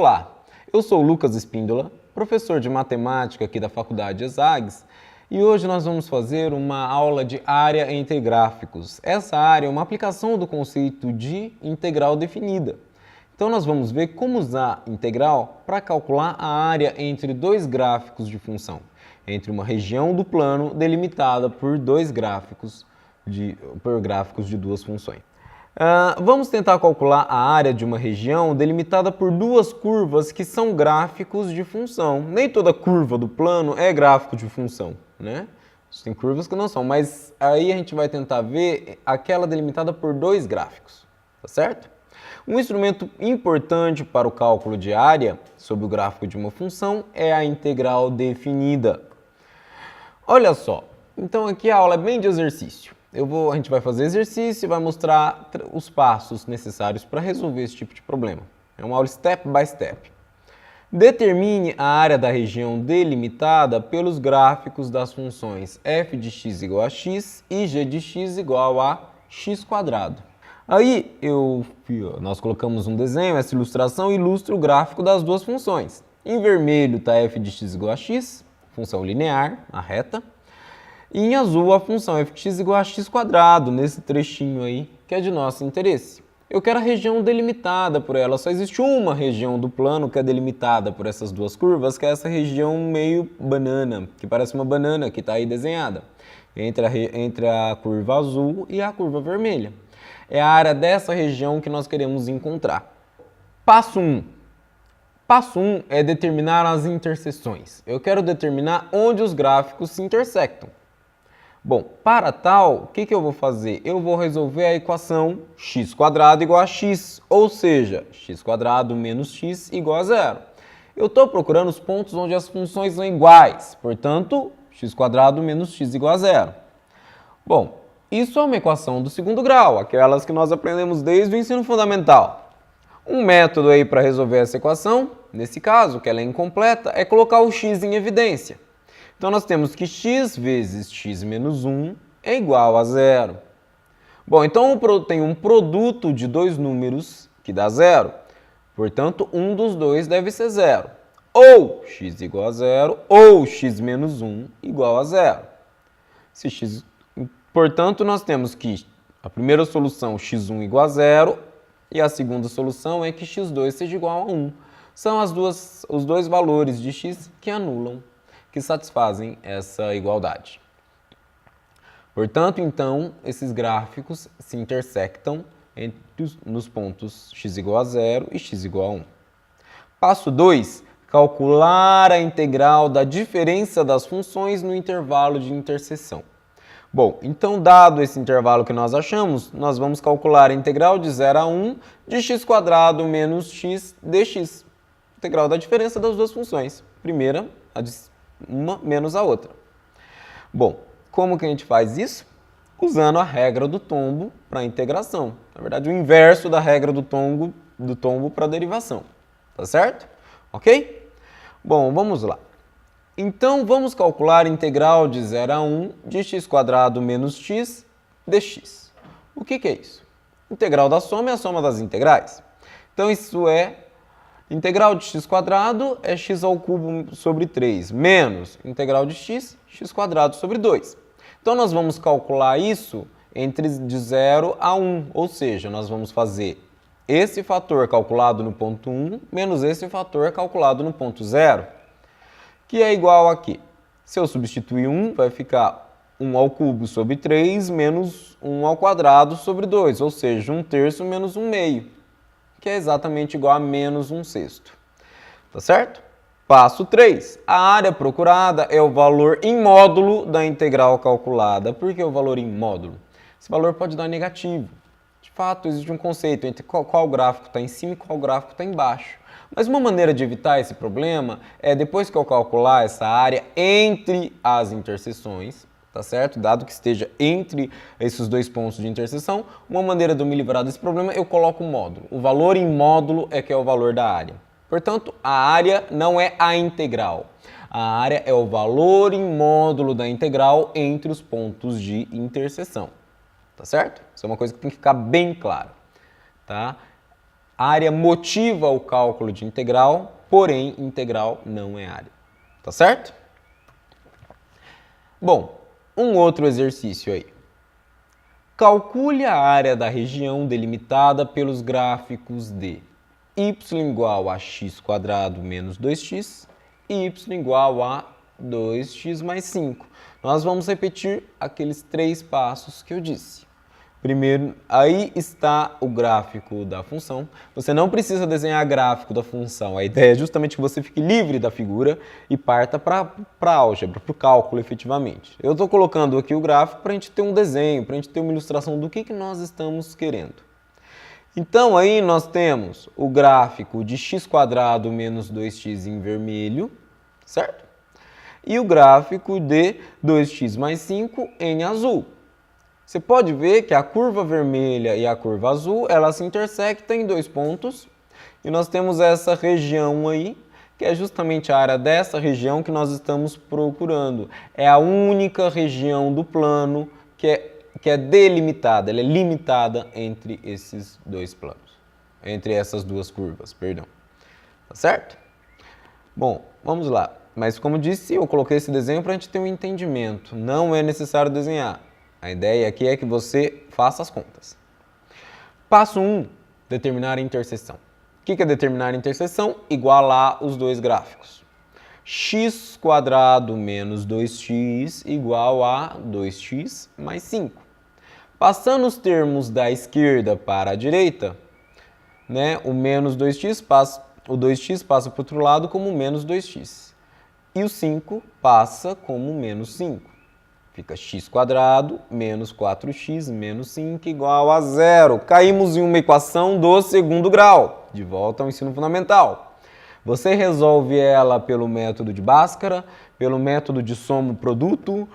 Olá, eu sou o Lucas Espíndola, professor de matemática aqui da Faculdade ESAGS, e hoje nós vamos fazer uma aula de área entre gráficos. Essa área é uma aplicação do conceito de integral definida. Então nós vamos ver como usar integral para calcular a área entre dois gráficos de função, entre uma região do plano delimitada por gráficos de duas funções. Vamos tentar calcular a área de uma região delimitada por duas curvas que são gráficos de função. Nem toda curva do plano é gráfico de função, né? Tem curvas que não são, mas aí a gente vai tentar ver aquela delimitada por dois gráficos, tá certo? Um instrumento importante para o cálculo de área sobre o gráfico de uma função é a integral definida. Olha só, então aqui a aula é bem de exercício. A gente vai fazer exercício e vai mostrar os passos necessários para resolver esse tipo de problema. É uma aula step by step. Determine a área da região delimitada pelos gráficos das funções f de x igual a x e g de x igual a x². Aí nós colocamos um desenho, essa ilustração ilustra o gráfico das duas funções. Em vermelho está f de x igual a x, função linear, a reta. E em azul a função f de x igual a x², nesse trechinho aí, que é de nosso interesse. Eu quero a região delimitada por ela, só existe uma região do plano que é delimitada por essas duas curvas, que é essa região meio banana, que parece uma banana que está aí desenhada, entre a curva azul e a curva vermelha. É a área dessa região que nós queremos encontrar. Passo 1. Passo 1 é determinar as interseções. Eu quero determinar onde os gráficos se intersectam. Bom, para tal, o que eu vou fazer? Eu vou resolver a equação x² igual a x, ou seja, x² menos x igual a zero. Eu estou procurando os pontos onde as funções são iguais, portanto, x² menos x igual a zero. Bom, isso é uma equação do segundo grau, aquelas que nós aprendemos desde o ensino fundamental. Um método aí para resolver essa equação, nesse caso, que ela é incompleta, é colocar o x em evidência. Então, nós temos que x vezes x menos 1 é igual a zero. Bom, então tem um produto de dois números que dá zero. Portanto, um dos dois deve ser zero. Ou x igual a zero, ou x menos 1 igual a zero. Portanto, nós temos que a primeira solução, x1 igual a zero, e a segunda solução é que x2 seja igual a 1. São os dois valores de x que anulam, que satisfazem essa igualdade. Portanto, então, esses gráficos se intersectam nos pontos x igual a 0 e x igual a 1. Passo 2. Calcular a integral da diferença das funções no intervalo de interseção. Bom, então, dado esse intervalo que nós achamos, nós vamos calcular a integral de 0 a 1 de x² menos x dx. Integral da diferença das duas funções. Primeira, uma menos a outra. Bom, como que a gente faz isso? Usando a regra do tombo para a integração. Na verdade, o inverso da regra do tombo para a derivação. Tá certo? Ok? Bom, vamos lá. Então, vamos calcular a integral de 0 a 1 de x² menos x dx. O que é isso? Integral da soma é a soma das integrais. Então, isso é integral de x² é x ao cubo sobre 3, menos integral de x, x² sobre 2. Então, nós vamos calcular isso de 0 a 1, ou seja, nós vamos fazer esse fator calculado no ponto 1, menos esse fator calculado no ponto 0, que é igual a quê? Se eu substituir 1, vai ficar 1 ao cubo sobre 3, menos 1 ao quadrado sobre 2, ou seja, 1/3 menos 1/2. Que é exatamente igual a menos 1/6. Tá certo? Passo 3. A área procurada é o valor em módulo da integral calculada. Por que o valor em módulo? Esse valor pode dar negativo. De fato, existe um conceito entre qual gráfico está em cima e qual gráfico está embaixo. Mas uma maneira de evitar esse problema é, depois que eu calcular essa área entre as interseções, tá certo? Dado que esteja entre esses dois pontos de interseção, uma maneira de eu me livrar desse problema, eu coloco o módulo. O valor em módulo é que é o valor da área. Portanto, a área não é a integral. A área é o valor em módulo da integral entre os pontos de interseção. Tá certo? Isso é uma coisa que tem que ficar bem clara. Tá? Área motiva o cálculo de integral, porém integral não é área. Tá certo? Bom, um outro exercício aí. Calcule a área da região delimitada pelos gráficos de y igual a x² menos 2x e y igual a 2x mais 5. Nós vamos repetir aqueles 3 passos que eu disse. Primeiro, aí está o gráfico da função. Você não precisa desenhar gráfico da função. A ideia é justamente que você fique livre da figura e parta para a álgebra, para o cálculo efetivamente. Eu estou colocando aqui o gráfico para a gente ter um desenho, para a gente ter uma ilustração do que nós estamos querendo. Então aí nós temos o gráfico de x² menos 2x em vermelho, certo? E o gráfico de 2x mais 5 em azul. Você pode ver que a curva vermelha e a curva azul, elas se intersectam em 2 pontos. E nós temos essa região aí, que é justamente a área dessa região que nós estamos procurando. É a única região do plano que é delimitada, ela é limitada entre esses 2 planos. Entre essas 2 curvas, perdão. Tá certo? Bom, vamos lá. Mas como disse, eu coloquei esse desenho para a gente ter um entendimento. Não é necessário desenhar. A ideia aqui é que você faça as contas. Passo 1, determinar a interseção. O que é determinar a interseção? Igualar os 2 gráficos. x² menos 2x igual a 2x mais 5. Passando os termos da esquerda para a direita, né, o menos 2x o 2x passa para o outro lado como menos 2x. E o 5 passa como menos 5. Fica x² menos 4x menos 5 igual a 0. Caímos em uma equação do 2º grau. De volta ao ensino fundamental. Você resolve ela pelo método de Bhaskara, pelo método de soma-produto.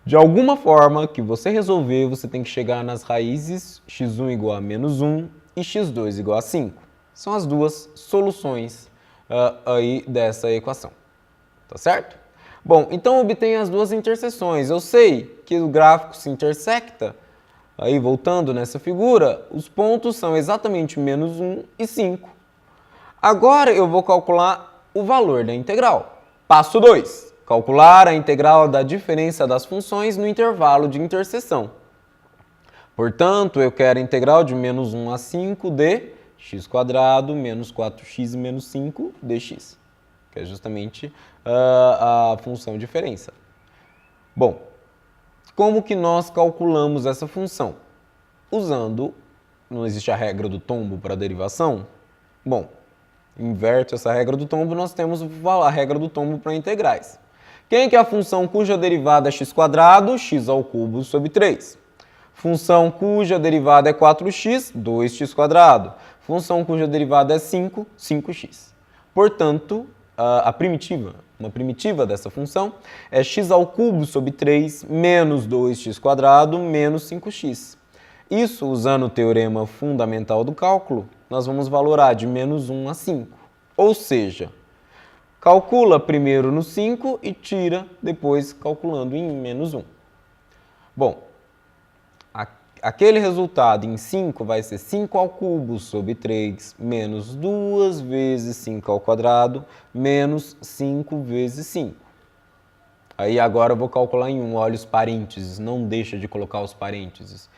De alguma forma que você resolver, você tem que chegar nas raízes x1 igual a menos 1 e x2 igual a 5. São as 2 soluções aí dessa equação. Tá certo? Bom, então obtenha as 2 interseções. Eu sei que o gráfico se intersecta. Aí, voltando nessa figura, os pontos são exatamente menos 1 e 5. Agora eu vou calcular o valor da integral. Passo 2. Calcular a integral da diferença das funções no intervalo de interseção. Portanto, eu quero a integral de menos 1 a 5 de x² menos 4x menos 5 dx. Que é justamente a função diferença. Bom, como que nós calculamos essa função? Usando, não existe a regra do tombo para a derivação? Bom, inverte essa regra do tombo, nós temos a regra do tombo para integrais. Quem que é a função cuja derivada é x², x ao cubo sobre 3. Função cuja derivada é 4x, 2x². Função cuja derivada é 5, 5x. Portanto, uma primitiva dessa função é x ao cubo sobre 3 menos 2x² menos 5x. Isso, usando o teorema fundamental do cálculo, nós vamos valorar de menos 1 a 5. Ou seja, calcula primeiro no 5 e tira depois calculando em menos 1. Bom, aquele resultado em 5 vai ser 5 ao cubo sobre 3 menos 2 vezes 5 ao quadrado menos 5 vezes 5. Aí agora eu vou calcular em 1, olha os parênteses, não deixa de colocar os parênteses.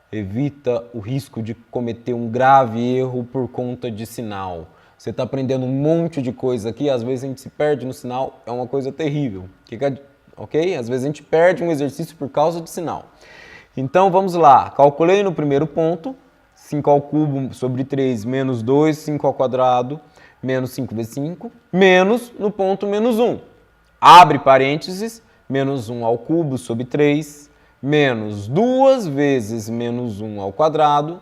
Evita o risco de cometer um grave erro por conta de sinal. Você está aprendendo um monte de coisa aqui, às vezes a gente se perde no sinal, é uma coisa terrível. Ok? Às vezes a gente perde um exercício por causa de sinal. Então, vamos lá. Calculei no primeiro ponto, 5 ao cubo sobre 3 menos 2, 5 ao quadrado, menos 5 vezes 5, menos no ponto menos 1. Abre parênteses, menos 1 ao cubo sobre 3, menos 2 vezes menos 1 ao quadrado,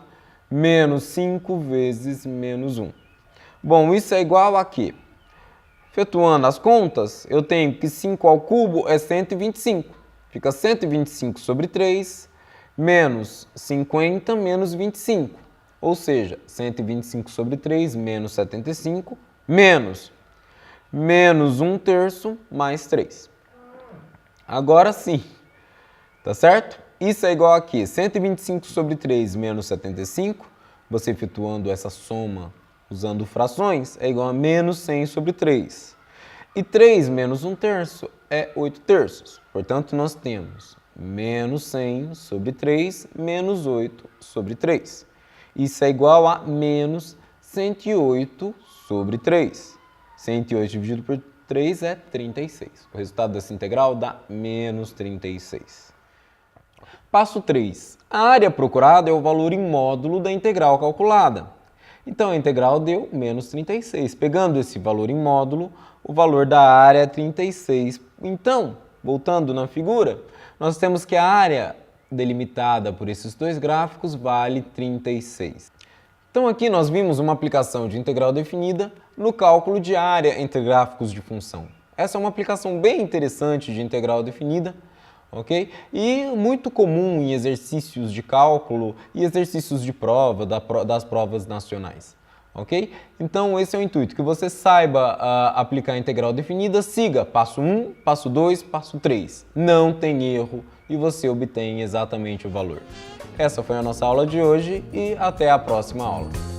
menos 5 vezes menos 1. Bom, isso é igual a quê? Efetuando as contas, eu tenho que 5 ao cubo é 125. Fica 125 sobre 3, menos 50 menos 25. Ou seja, 125 sobre 3 menos 75, menos 1/3 mais 3. Agora sim, tá certo? Isso é igual a quê? 125 sobre 3 menos 75, você efetuando essa soma usando frações, é igual a menos 100 sobre 3. E 3 menos 1/3 é 8/3. Portanto, nós temos menos 100 sobre 3 menos 8 sobre 3. Isso é igual a menos 108 sobre 3. 108 dividido por 3 é 36. O resultado dessa integral dá menos 36. Passo 3. A área procurada é o valor em módulo da integral calculada. Então, a integral deu menos 36. Pegando esse valor em módulo, o valor da área é 36. Então, voltando na figura, nós temos que a área delimitada por esses dois gráficos vale 36. Então, aqui nós vimos uma aplicação de integral definida no cálculo de área entre gráficos de função. Essa é uma aplicação bem interessante de integral definida, ok? E muito comum em exercícios de cálculo e exercícios de prova, das provas nacionais, ok? Então esse é o intuito, que você saiba aplicar a integral definida, siga passo 1, passo 2, passo 3. Não tem erro e você obtém exatamente o valor. Essa foi a nossa aula de hoje e até a próxima aula.